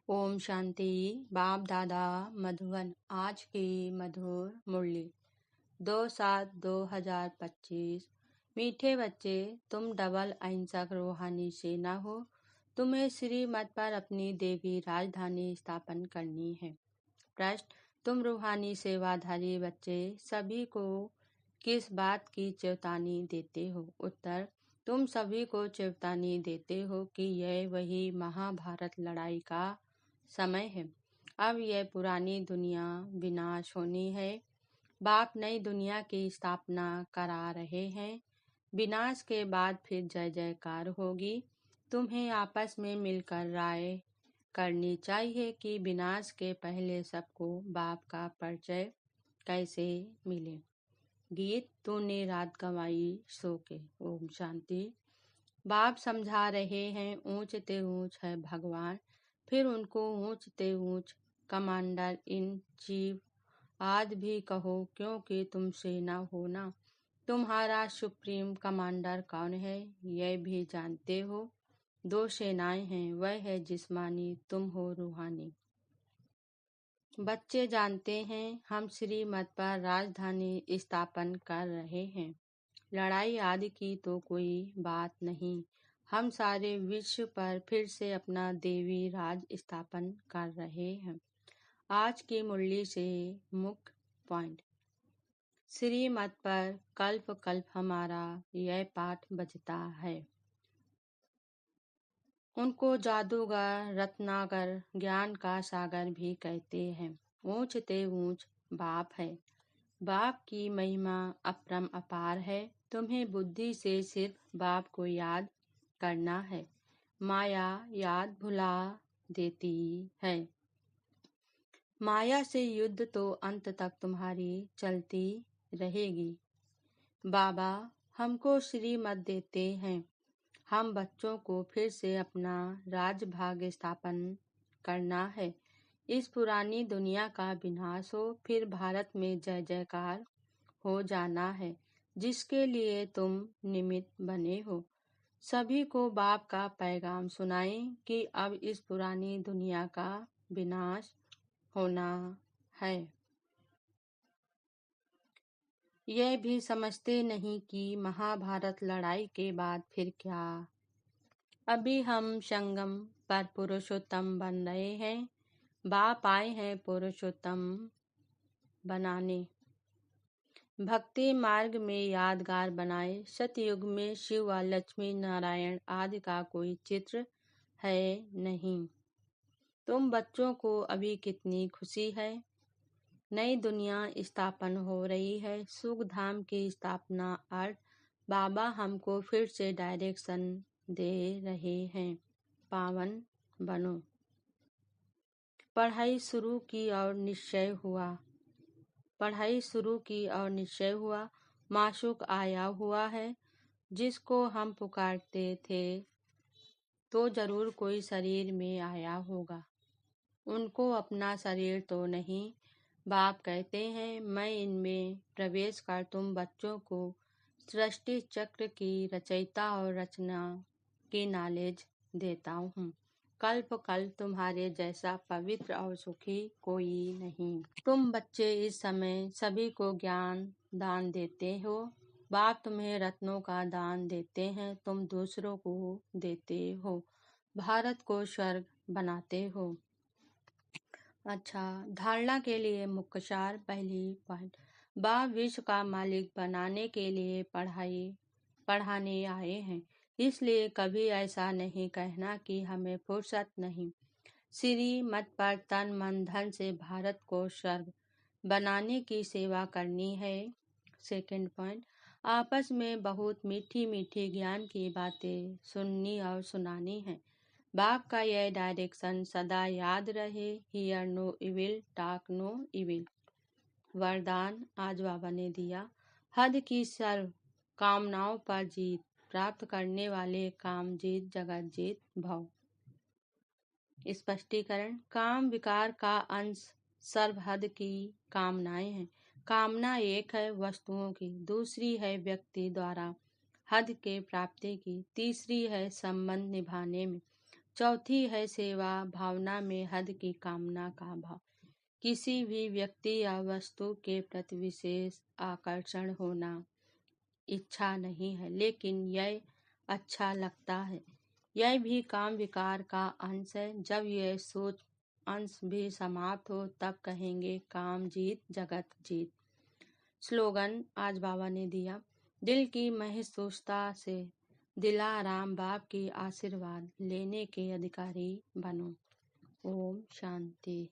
ओम शांति। बाप दादा मधुबन। आज की मधुर मुरली 2/7/2025। मीठे बच्चे, तुम डबल अहिंसक रूहानी सेना हो। तुम्हें श्रीमत पर अपनी देवी राजधानी स्थापन करनी है। प्रश्न, तुम रूहानी सेवाधारी बच्चे सभी को किस बात की चेतावनी देते हो? उत्तर, तुम सभी को चेतावनी देते हो कि यह वही महाभारत लड़ाई का समय है। अब यह पुरानी दुनिया विनाश होनी है। बाप नई दुनिया की स्थापना करा रहे हैं। विनाश के बाद फिर जय जयकार होगी। तुम्हें आपस में मिलकर राय करनी चाहिए कि विनाश के पहले सबको बाप का परिचय कैसे मिले। गीत, तूने रात गंवाई सो के। ओम शांति। बाप समझा रहे हैं, ऊंच ते ऊंच है भगवान, फिर उनको ऊंच ते ऊंच कमांडर इन चीफ आज भी कहो, क्योंकि तुम सेना हो ना। तुम्हारा सुप्रीम कमांडर कौन है यह भी जानते हो। दो सेनाएं हैं, वह है जिस्मानी, तुम हो रूहानी। बच्चे जानते हैं हम श्रीमत पर राजधानी स्थापन कर रहे हैं। लड़ाई आदि की तो कोई बात नहीं। हम सारे विश्व पर फिर से अपना देवी राज स्थापन कर रहे हैं। आज की मुरली से मुख्य पॉइंट। श्रीमत पर कल्प कल्प हमारा यह पाठ बजता है। उनको जादूगर, रत्नाकर, ज्ञान का सागर भी कहते हैं। ऊंच ते ऊंच बाप है। बाप की महिमा अपरम अपार है। तुम्हें बुद्धि से सिर्फ बाप को याद करना है। माया याद भुला देती है। माया से युद्ध तो अंत तक तुम्हारी चलती रहेगी। बाबा हमको श्रीमत देते हैं। हम बच्चों को फिर से अपना राजभाग स्थापन करना है। इस पुरानी दुनिया का विनाश हो, फिर भारत में जय जयकार हो जाना है, जिसके लिए तुम निमित्त बने हो। सभी को बाप का पैगाम सुनाएं कि अब इस पुरानी दुनिया का विनाश होना है। यह भी समझते नहीं कि महाभारत लड़ाई के बाद फिर क्या। अभी हम संगम पर पुरुषोत्तम बन रहे हैं। बाप आए हैं पुरुषोत्तम बनाने। भक्ति मार्ग में यादगार बनाए। सतयुग में शिव व लक्ष्मी नारायण आदि का कोई चित्र है नहीं। तुम बच्चों को अभी कितनी खुशी है। नई दुनिया स्थापन हो रही है। सुख धाम की स्थापना अर्थ बाबा हमको फिर से डायरेक्शन दे रहे हैं। पावन बनो। पढ़ाई शुरू की और निश्चय हुआ। माशूक आया हुआ है। जिसको हम पुकारते थे तो जरूर कोई शरीर में आया होगा। उनको अपना शरीर तो नहीं। बाप कहते हैं, मैं इनमें प्रवेश कर तुम बच्चों को सृष्टि चक्र की रचयिता और रचना की नॉलेज देता हूँ। कल्प कल्प तुम्हारे जैसा पवित्र और सुखी कोई नहीं। तुम बच्चे इस समय सभी को ज्ञान दान देते हो। बाप तुम्हें रत्नों का दान देते हैं। तुम दूसरों को देते हो। भारत को स्वर्ग बनाते हो। अच्छा, धारणा के लिए मुख्य सार। पहली पॉइंट, बाप विश्व का मालिक बनाने के लिए पढ़ाने आए हैं। इसलिए कभी ऐसा नहीं कहना कि हमें फुर्सत नहीं। श्रीमत पर तन मन धन से भारत को स्वर्ग बनाने की सेवा करनी है। सेकंड पॉइंट, आपस में बहुत मीठी मीठी ज्ञान की बातें सुननी और सुनानी है। बाप का यह डायरेक्शन सदा याद रहे। Hear no evil, talk no evil. वरदान आज बाबा ने दिया। हद की सर्व कामनाओं पर जीत प्राप्त करने वाले काम जीत जगत जीत भव। स्पष्टीकरण, काम विकार का अंश सर्वहद की कामनाएं हैं। कामना एक है वस्तुओं की, दूसरी है व्यक्ति द्वारा हद के प्राप्ति की, तीसरी है संबंध निभाने में, चौथी है सेवा भावना में हद की कामना का भाव। किसी भी व्यक्ति या वस्तु के प्रति विशेष आकर्षण होना इच्छा नहीं है, लेकिन यह अच्छा लगता है। यह भी काम विकार का अंश है। जब यह सोच अंश भी समाप्त हो तब कहेंगे काम जीत जगत जीत। स्लोगन आज बाबा ने दिया, दिल की महसूसता से दिलाराम बाप की आशीर्वाद लेने के अधिकारी बनो। ओम शांति।